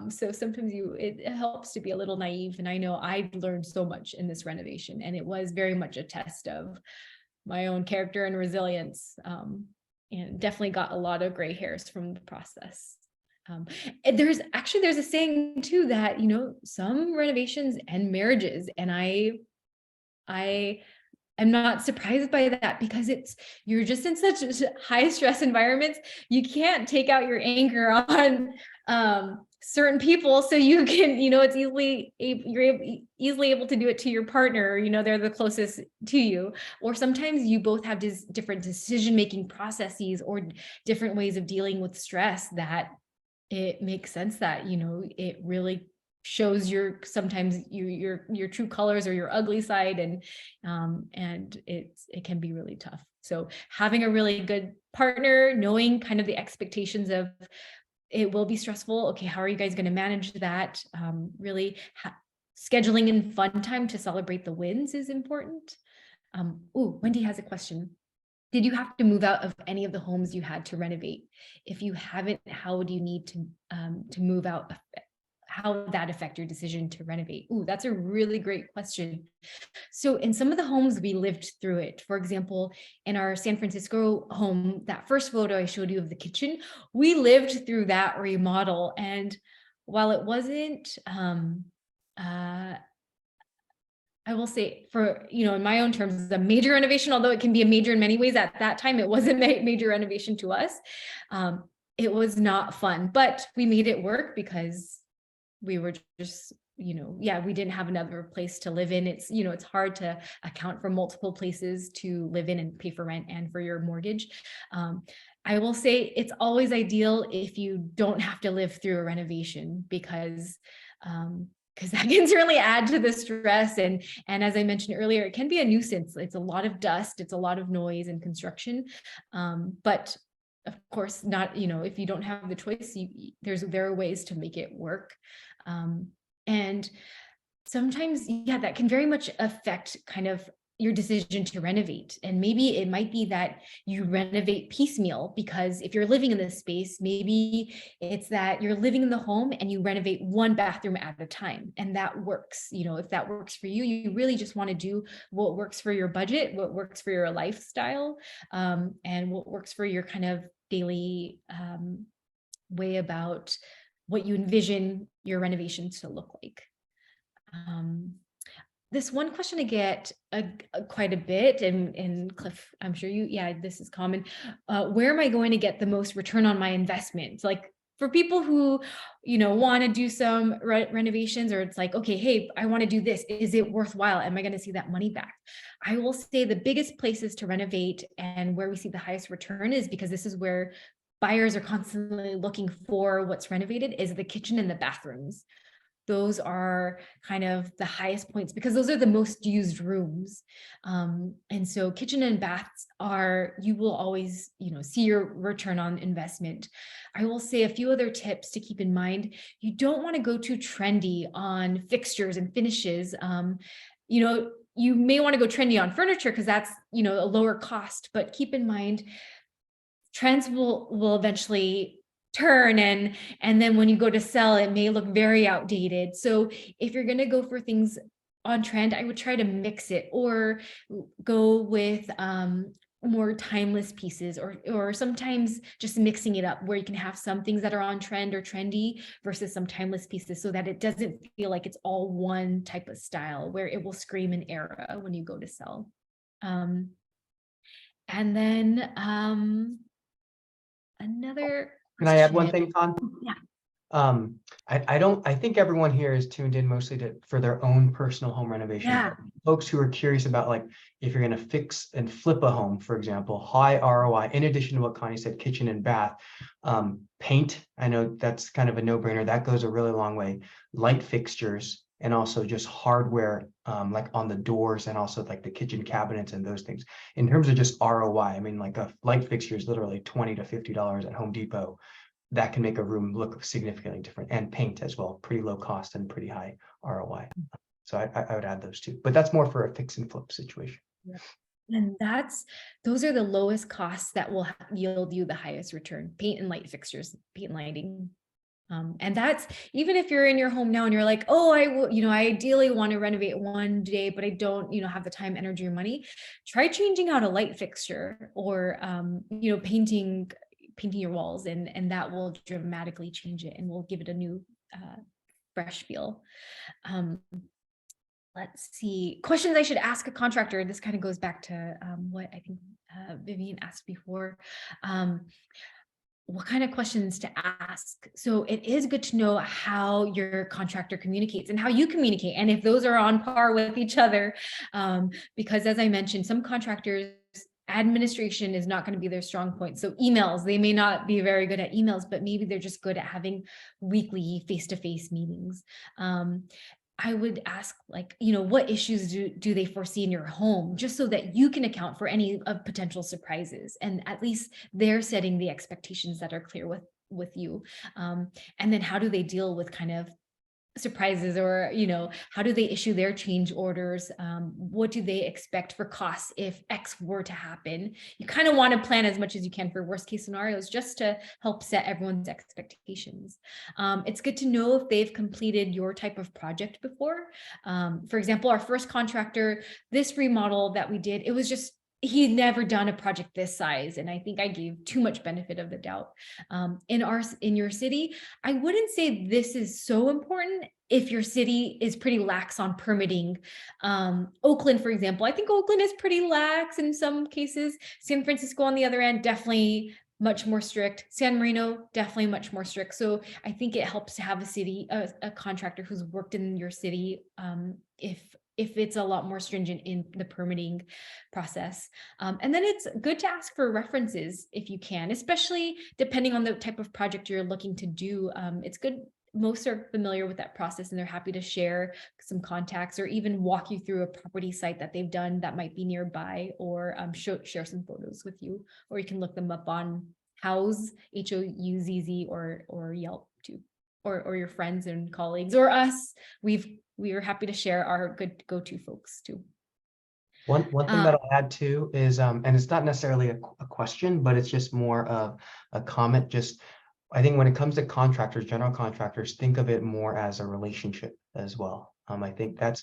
B: So sometimes it helps to be a little naive. And I know I learned so much in this renovation, and it was very much a test of my own character and resilience. And definitely got a lot of gray hairs from the process. And there's a saying too that, some renovations end marriages, and I am not surprised by that, because you're just in such high stress environments. You can't take out your anger on certain people, so you can, it's you're easily able to do it to your partner. They're the closest to you. Or sometimes you both have different decision-making processes or different ways of dealing with stress, that it makes sense that, it really shows sometimes your true colors or your ugly side, and it can be really tough. So having a really good partner, knowing kind of the expectations of, it will be stressful. Okay, how are you guys going to manage that? Really scheduling in fun time to celebrate the wins is important. Wendy has a question. Did you have to move out of any of the homes you had to renovate? If you haven't, how would you need to move out? How would that affect your decision to renovate? That's a really great question. So in some of the homes, we lived through it. For example, in our San Francisco home, that first photo I showed you of the kitchen, we lived through that remodel. And while it wasn't, I will say, for, in my own terms, a major renovation, although it can be a major in many ways, at that time, it wasn't a major renovation to us. it was not fun, but we made it work because we were just, yeah, we didn't have another place to live in. It's, it's hard to account for multiple places to live in and pay for rent and for your mortgage. I will say it's always ideal if you don't have to live through a renovation, because that can certainly add to the stress. And as I mentioned earlier, it can be a nuisance. It's a lot of dust, it's a lot of noise and construction. But of course, not, if you don't have the choice, there are ways to make it work. And sometimes, yeah, that can very much affect kind of your decision to renovate. And maybe it might be that you renovate piecemeal, because if you're living in this space, maybe it's that you're living in the home and you renovate one bathroom at a time, and that works. If that works for you, you really just want to do what works for your budget, what works for your lifestyle, and what works for your kind of daily way about what you envision your renovations to look like. This one question I get quite a bit, and Cliff, I'm sure this is common. Where am I going to get the most return on my investment? Like, for people who, want to do some renovations, or it's like, okay, hey, I want to do this. Is it worthwhile? Am I going to see that money back? I will say the biggest places to renovate and where we see the highest return is, because this is where buyers are constantly looking for what's renovated, is the kitchen and the bathrooms. Those are kind of the highest points, because those are the most used rooms. And so kitchen and baths you will always, see your return on investment. I will say a few other tips to keep in mind. You don't want to go too trendy on fixtures and finishes. You may want to go trendy on furniture because that's, a lower cost, but keep in mind, trends will eventually turn, and then when you go to sell, it may look very outdated. So if you're going to go for things on trend, I would try to mix it, or go with more timeless pieces, or sometimes just mixing it up, where you can have some things that are on trend or trendy versus some timeless pieces, so that it doesn't feel like it's all one type of style where it will scream an era when you go to sell. And then another.
A: Can I add one thing, Con?
B: Yeah.
A: I think everyone here is tuned in mostly for their own personal home renovation.
B: Yeah.
A: Folks who are curious about, like, if you're going to fix and flip a home, for example, high ROI, in addition to what Connie said, kitchen and bath, paint. I know that's kind of a no-brainer. That goes a really long way. Light fixtures, and also just hardware, like on the doors, and also like the kitchen cabinets and those things. In terms of just ROI, I mean, like a light fixture is literally $20 to $50 at Home Depot. That can make a room look significantly different, and paint as well, pretty low cost and pretty high ROI. So I would add those two, but that's more for a fix and flip situation.
B: Yeah. And those are the lowest costs that will yield you the highest return: paint and light fixtures, paint and lighting. And that's even if you're in your home now and you're like, oh, I ideally want to renovate one day, but I don't, have the time, energy, or money. Try changing out a light fixture, or, painting your walls, and that will dramatically change it and will give it a new, fresh feel. Let's see, questions I should ask a contractor. This kind of goes back to what I think Vivian asked before. What kind of questions to ask? So it is good to know how your contractor communicates and how you communicate, and if those are on par with each other. Because as I mentioned, some contractors, administration is not going to be their strong point. So emails, they may not be very good at emails, but maybe they're just good at having weekly face-to-face meetings. I would ask, like, what issues do they foresee in your home, just so that you can account for any of potential surprises, and at least they're setting the expectations that are clear with you. And then how do they deal with kind of surprises, or how do they issue their change orders? What do they expect for costs if X were to happen? You kind of want to plan as much as you can for worst case scenarios, just to help set everyone's expectations. It's good to know if they've completed your type of project before. For example, our first contractor, this remodel that we did, it was just, he'd never done a project this size, and I think I gave too much benefit of the doubt. In your city, I wouldn't say this is so important if your city is pretty lax on permitting. Oakland, for example, I think Oakland is pretty lax in some cases. San Francisco, on the other end, definitely much more strict. San Marino, definitely much more strict. So I think it helps to have a contractor who's worked in your city, if it's a lot more stringent in the permitting process. And then it's good to ask for references if you can, especially depending on the type of project you're looking to do. It's good. Most are familiar with that process and they're happy to share some contacts or even walk you through a property site that they've done that might be nearby, or share some photos with you, or you can look them up on Houzz, Houzz, or Yelp too, or your friends and colleagues or us. We are happy to share our good go-to folks too.
A: One thing that I'll add too is, and it's not necessarily a question, but it's just more of a comment. Just, I think when it comes to contractors, general contractors, think of it more as a relationship as well. I think a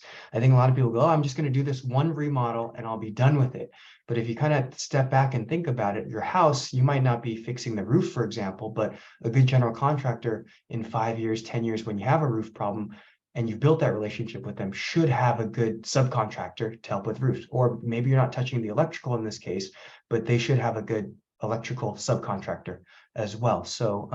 A: lot of people go, oh, I'm just going to do this one remodel and I'll be done with it. But if you kind of step back and think about it, your house, you might not be fixing the roof, for example, but a good general contractor in 5 years, 10 years, when you have a roof problem, and you've built that relationship with them, should have a good subcontractor to help with roofs. Or maybe you're not touching the electrical in this case, but they should have a good electrical subcontractor as well. So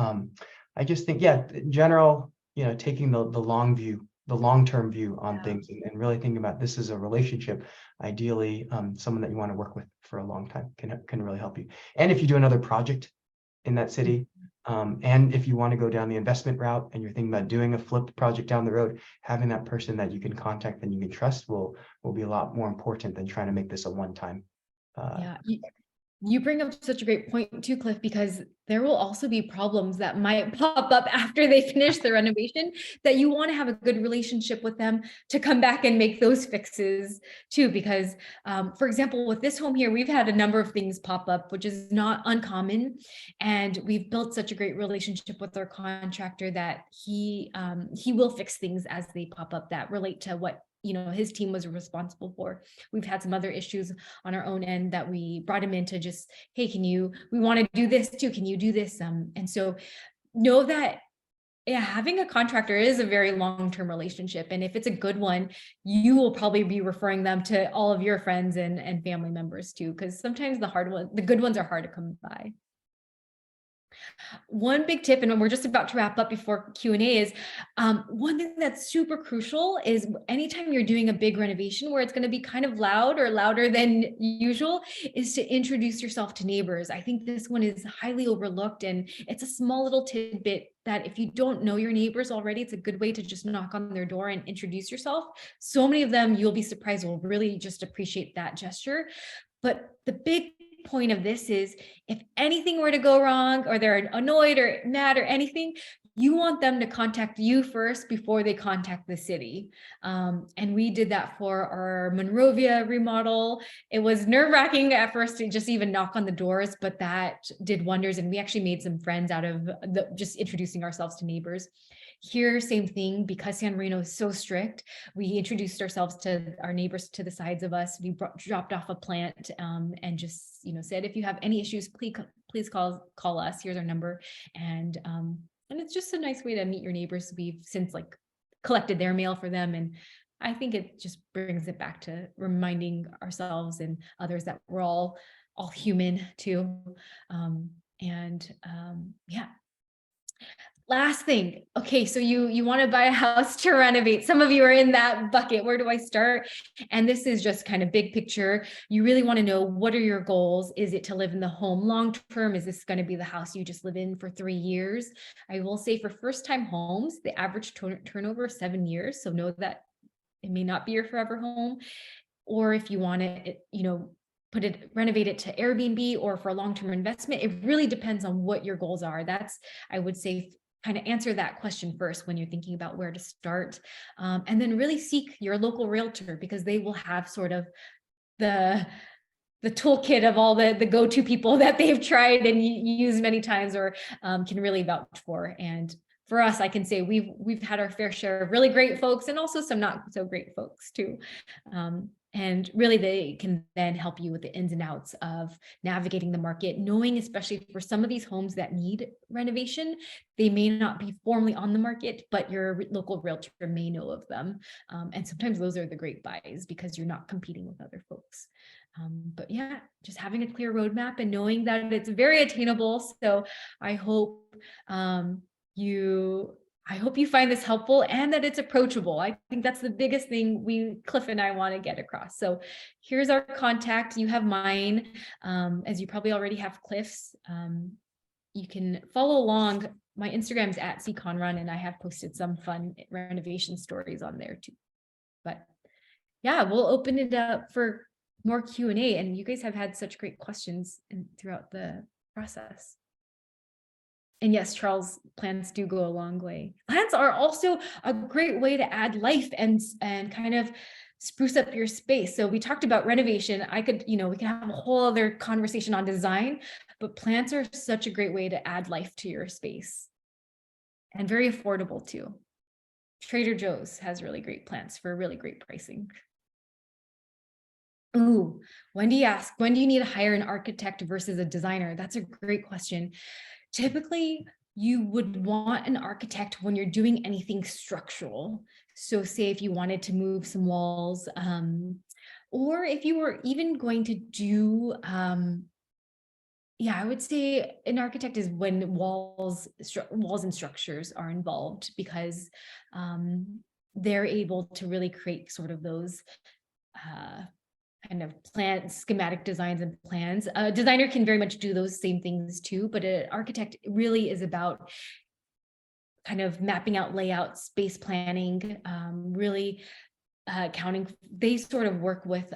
A: I just think, yeah, in general, taking the long view, the long-term view on things, and really thinking about this as a relationship. Ideally, someone that you want to work with for a long time can really help you. And if you do another project in that city, and if you want to go down the investment route and you're thinking about doing a flip project down the road, having that person that you can contact and you can trust will be a lot more important than trying to make this a one-time.
B: Yeah, you bring up such a great point too, Cliff, because there will also be problems that might pop up after they finish the renovation that you want to have a good relationship with them to come back and make those fixes too. Because, for example, with this home here, we've had a number of things pop up, which is not uncommon. And we've built such a great relationship with our contractor that he will fix things as they pop up that relate to what his team was responsible for. We've had some other issues on our own end that we brought him in to just, hey, we want to do this too. Can you do this? And so know that having a contractor is a very long-term relationship. And if it's a good one, you will probably be referring them to all of your friends and family members too, because sometimes the good ones are hard to come by. One big tip, and we're just about to wrap up before Q&A, is one thing that's super crucial is anytime you're doing a big renovation where it's going to be kind of loud or louder than usual, is to introduce yourself to neighbors. I think this one is highly overlooked, and it's a small little tidbit that if you don't know your neighbors already, it's a good way to just knock on their door and introduce yourself. So many of them, you'll be surprised, will really just appreciate that gesture. But the big point of this is, if anything were to go wrong or they're annoyed or mad or anything, you want them to contact you first before they contact the city. And we did that for our Monrovia remodel. It was nerve-wracking at first to just even knock on the doors, but that did wonders. And we actually made some friends out of just introducing ourselves to neighbors. Here, same thing, because San Marino is so strict, we introduced ourselves to our neighbors to the sides of us. We dropped off a plant and just, said, if you have any issues, please call us. Here's our number. And it's just a nice way to meet your neighbors. We've since collected their mail for them. And I think it just brings it back to reminding ourselves and others that we're all human too. Yeah. Last thing. Okay, so you want to buy a house to renovate. Some of you are in that bucket. Where do I start? And this is just kind of big picture. You really want to know, what are your goals? Is it to live in the home long term? Is this going to be the house you just live in for 3 years? I will say for first time homes, the average turnover is 7 years. So know that it may not be your forever home. Or if you want to, renovate it to Airbnb or for a long-term investment, it really depends on what your goals are. That's, I would say, kind of answer that question first when you're thinking about where to start. And then really seek your local realtor, because they will have sort of the toolkit of all the go-to people that they've tried and used many times, or can really vouch for. And for us, I can say we've had our fair share of really great folks and also some not so great folks too. And really they can then help you with the ins and outs of navigating the market, knowing, especially for some of these homes that need renovation, they may not be formally on the market, but your local realtor may know of them. And sometimes those are the great buys because you're not competing with other folks. But yeah, just having a clear roadmap and knowing that it's very attainable. So I hope you find this helpful and that it's approachable. I think that's the biggest thing Cliff and I want to get across. So here's our contact. You have mine, as you probably already have Cliff's. You can follow along. My Instagram's at cconrun, and I have posted some fun renovation stories on there too. But yeah, we'll open it up for more Q&A, and you guys have had such great questions throughout the process. And yes, Charles, plants do go a long way. Plants are also a great way to add life and kind of spruce up your space. So we talked about renovation. we could have a whole other conversation on design, but plants are such a great way to add life to your space and very affordable too. Trader Joe's has really great plants for really great pricing. Ooh, Wendy asked, when do you need to hire an architect versus a designer? That's a great question. Typically, you would want an architect when you're doing anything structural. So say if you wanted to move some walls, or if you were even going to do, I would say an architect is when walls and structures are involved, because they're able to really create sort of those kind of schematic designs and plans. A designer can very much do those same things too, but an architect really is about kind of mapping out layout, space planning, really counting. They sort of work with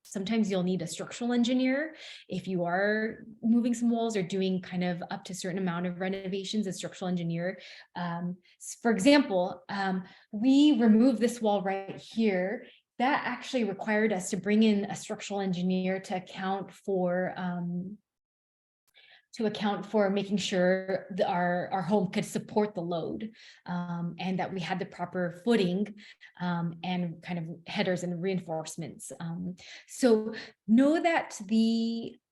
B: sometimes you'll need a structural engineer if you are moving some walls or doing kind of up to a certain amount of renovations. A structural engineer, for example, we removed this wall right here. That actually required us to bring in a structural engineer to account for making sure that our home could support the load, and that we had the proper footing and kind of headers and reinforcements. So know that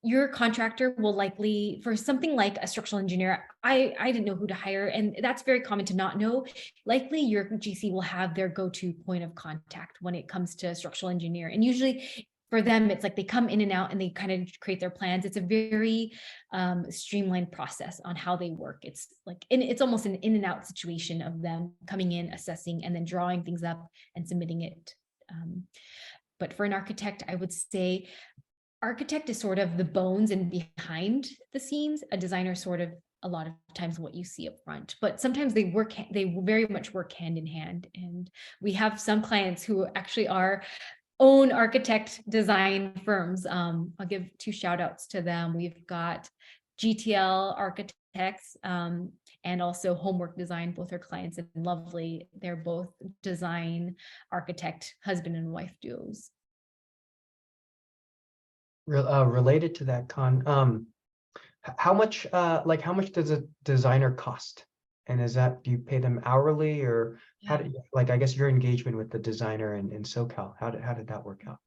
B: your contractor will likely, for something like a structural engineer, I didn't know who to hire, and that's very common to not know. Likely your GC will have their go-to point of contact when it comes to structural engineer, and usually for them, it's like they come in and out and they kind of create their plans. It's a very streamlined process on how they work. It's like, it's almost an in and out situation of them coming in, assessing, and then drawing things up and submitting it. But for an architect, I would say architect is sort of the bones and behind the scenes. A designer sort of a lot of times what you see up front, but sometimes they very much work hand in hand. And we have some clients who actually are own architect design firms. I'll give 2 shout outs to them. We've got GTL Architects and also Homework Design. Both are clients and lovely. They're both design architect husband and wife duos.
A: Related to that, Con, how much does a designer cost? And do you pay them hourly, or how do you, I guess your engagement with the designer in SoCal, how did that work out?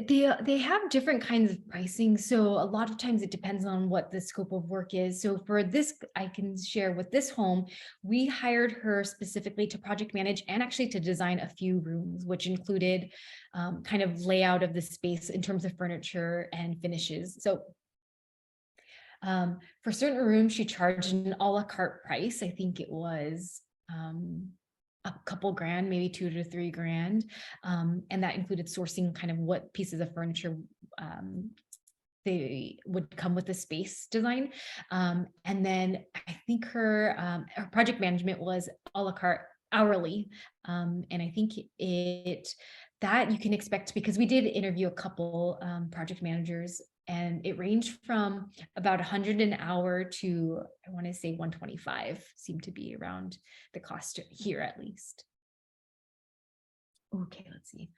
B: They have different kinds of pricing. So a lot of times it depends on what the scope of work is. So for this, I can share with this home, we hired her specifically to project manage and actually to design a few rooms, which included kind of layout of the space in terms of furniture and finishes. So for certain rooms, she charged an a la carte price. I think it was a couple grand, maybe $2 to $3 grand. And that included sourcing kind of what pieces of furniture they would come with the space design. And then I think her project management was a la carte hourly. And I think that you can expect, because we did interview a couple project managers, and it ranged from about 100 an hour to, I want to say 125 seemed to be around the cost here, at least. Okay, let's see.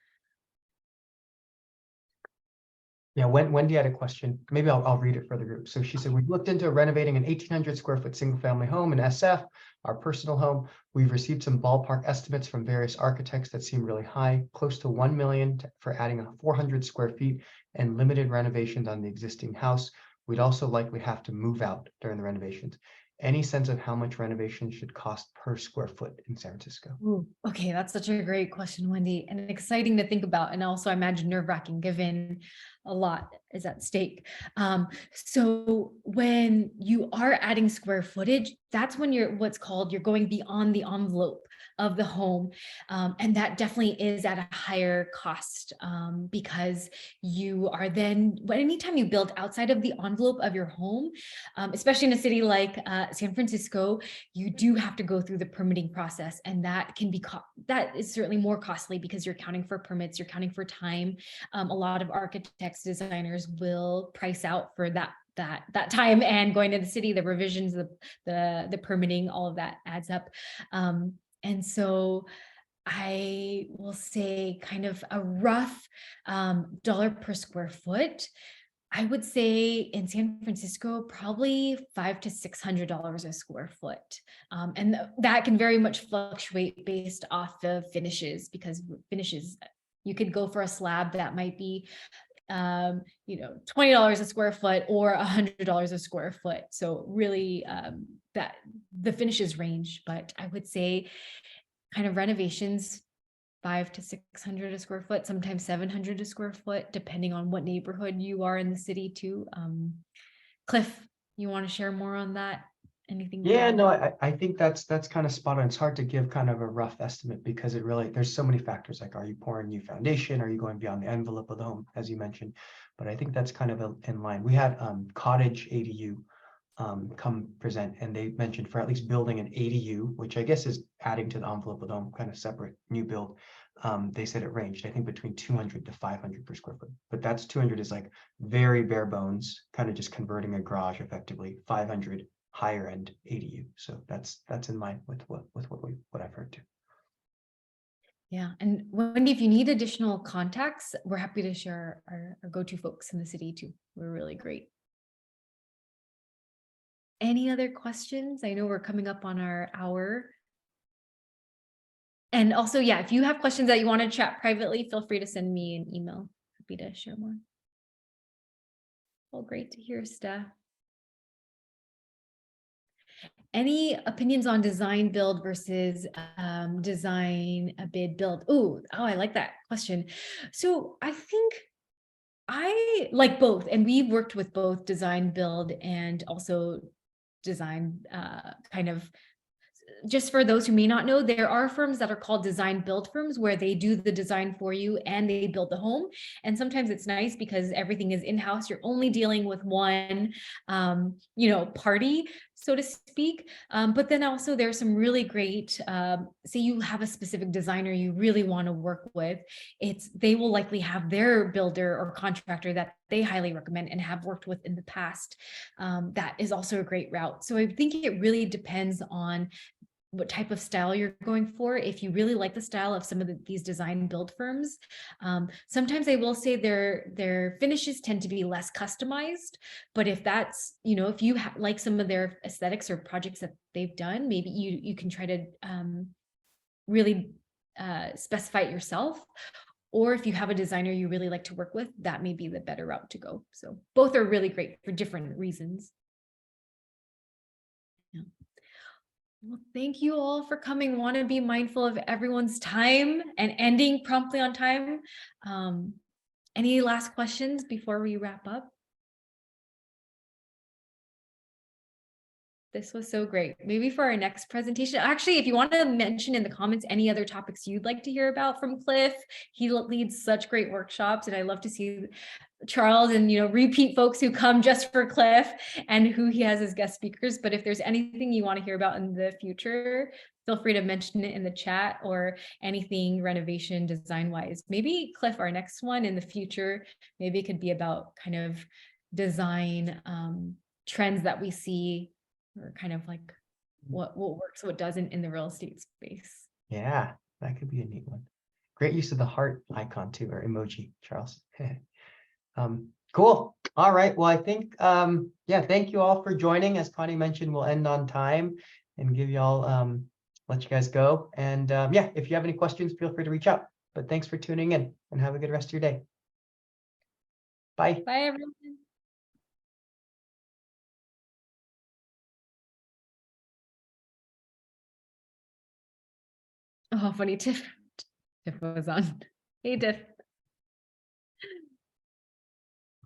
A: Yeah, Wendy had a question. Maybe I'll read it for the group. So she said, we've looked into renovating an 1,800 square foot single family home in SF, our personal home. We've received some ballpark estimates from various architects that seem really high, close to 1 million for adding 400 square feet and limited renovations on the existing house. We'd also likely have to move out during the renovations. Any sense of how much renovation should cost per square foot in San Francisco?
B: Ooh, okay, that's such a great question, Wendy, and exciting to think about. And also, I imagine nerve-wracking given a lot is at stake. So when you are adding square footage, that's when you're you're going beyond the envelope of the home. And that definitely is at a higher cost because you are then, anytime you build outside of the envelope of your home, especially in a city like San Francisco, you do have to go through the permitting process, and that can be that is certainly more costly because you're counting for permits, you're counting for time. A lot of architects, designers will price out for that time, and going to the city, the revisions, the permitting, all of that adds up. And so I will say kind of a rough dollar per square foot. I would say in San Francisco, probably $500 to $600 a square foot. And that can very much fluctuate based off the finishes, because finishes, you could go for a slab that might be, $20 a square foot or $100 a square foot. So really that the finishes range, but I would say kind of renovations, $500 to $600 a square foot, sometimes $700 a square foot, depending on what neighborhood you are in the city too. Cliff, you want to share more on that? Anything?
A: Yeah, no, I think that's kind of spot on. It's hard to give kind of a rough estimate because there's so many factors, like, are you pouring new foundation? Are you going beyond the envelope of the home, as you mentioned? But I think that's kind of in line. We had Cottage ADU come present, and they mentioned for at least building an ADU, which I guess is adding to the envelope of the home, kind of separate new build. They said it ranged, I think, between 200 to 500 per square foot, but that's 200 is like very bare bones, kind of just converting a garage effectively. 500 higher end ADU. So that's in line with what I've heard too.
B: Yeah, and Wendy, if you need additional contacts, we're happy to share our go-to folks in the city too. We're really great. Any other questions? I know we're coming up on our hour. And also, yeah, if you have questions that you want to chat privately, feel free to send me an email. Happy to share more. Well, great to hear, Steph. Any opinions on design build versus design a bid build? Oh, I like that question. So I think I like both, and we've worked with both design build and also design kind of. Just for those who may not know, there are firms that are called design build firms where they do the design for you and they build the home. And sometimes it's nice because everything is in-house. You're only dealing with one, party, so to speak. But then also there's some really great, say you have a specific designer you really want to work with, they will likely have their builder or contractor that they highly recommend and have worked with in the past. That is also a great route. So I think it really depends on what type of style you're going for. If you really like the style of some of these design build firms, sometimes they will say their finishes tend to be less customized. But if that's, if you like some of their aesthetics or projects that they've done, maybe you can try to really specify it yourself. Or if you have a designer you really like to work with, that may be the better route to go. So both are really great for different reasons. Well, thank you all for coming. Want to be mindful of everyone's time and ending promptly on time. Any last questions before we wrap up? This was so great. Maybe for our next presentation, actually, if you want to mention in the comments any other topics you'd like to hear about from Cliff, he leads such great workshops, and I love to see Charles and repeat folks who come just for Cliff and who he has as guest speakers. But if there's anything you want to hear about in the future, feel free to mention it in the chat, or anything renovation design wise. Maybe Cliff, our next one in the future, maybe it could be about kind of design trends that we see, or kind of like what works, what doesn't in the real estate space.
A: Yeah, that could be a neat one. Great use of the heart icon too, or emoji, Charles. Cool. All right. Well, I think, yeah, thank you all for joining. As Connie mentioned, we'll end on time and give you all, let you guys go. And yeah, if you have any questions, feel free to reach out. But thanks for tuning in and have a good rest of your day. Bye.
B: Bye, everyone. Oh, funny, Tiff. Tiff was on. Hey, Tiff.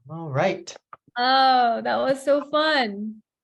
A: All right.
B: Oh, that was so fun.